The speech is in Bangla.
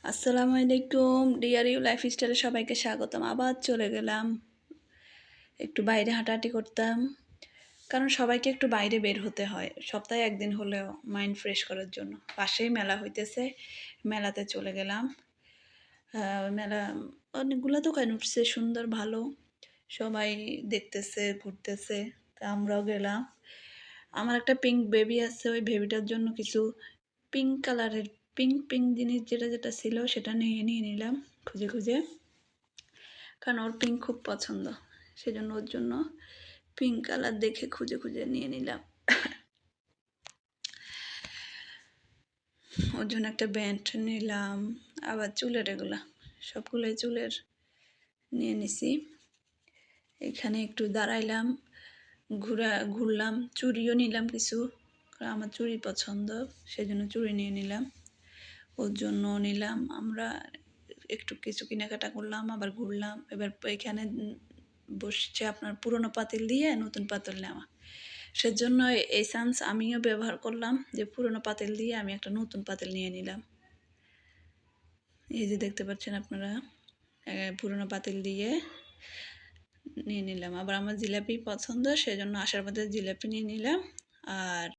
আসসালামু আলাইকুম ডিয়ার ইউ লাইফস্টাইলে সবাইকে স্বাগতম। আবার চলে গেলাম, একটু বাইরে হাঁটাহাঁটি করতাম, কারণ সবাইকে একটু বাইরে বের হতে হয় সপ্তাহে একদিন হলেও, মাইন্ড ফ্রেশ করার জন্য। পাশেই মেলা হইতেছে, মেলাতে চলে গেলাম। মেলা অনেকগুলো দোকান উঠছে, সুন্দর ভালো, সবাই দেখতেছে ঘুরতেছে, তা আমরাও গেলাম। আমার একটা পিঙ্ক বেবি আছে, ওই বেবিটার জন্য কিছু পিঙ্ক কালারের পিঙ্ক পিঙ্ক জিনিস যেটা যেটা ছিল সেটা নিয়ে নিলাম খুঁজে খুঁজে, কারণ ওর পিঙ্ক খুব পছন্দ, সেজন্য ওর জন্য পিঙ্ক কালার দেখে খুঁজে খুঁজে নিয়ে নিলাম। ওর জন্য একটা ব্যান্ড নিলাম, আবার চুলের এগুলা সবগুলোই চুলের নিয়ে নিছি। এখানে একটু দাঁড়াইলাম, ঘুরলাম, চুড়িও নিলাম কিছু, আমার চুড়ি পছন্দ সেজন্য চুড়ি নিয়ে নিলাম। ওর জন্য নিলাম, আমরা একটু কিছু কেনাকাটা করলাম, আবার ঘুরলাম। এবার এখানে বসছে আপনার পুরনো পাতিল দিয়ে নতুন পাতিল নেওয়া, সেজন্য এই চান্স আমিও ব্যবহার করলাম যে পুরনো পাতিল দিয়ে আমি একটা নতুন পাতিল নিয়ে নিলাম। এই যে দেখতে পাচ্ছেন আপনারা, পুরনো পাতিল দিয়ে নিয়ে নিলাম। আবার আমার জিলাপি পছন্দ, সেজন্য আসার পথে জিলাপি নিয়ে নিলাম। আর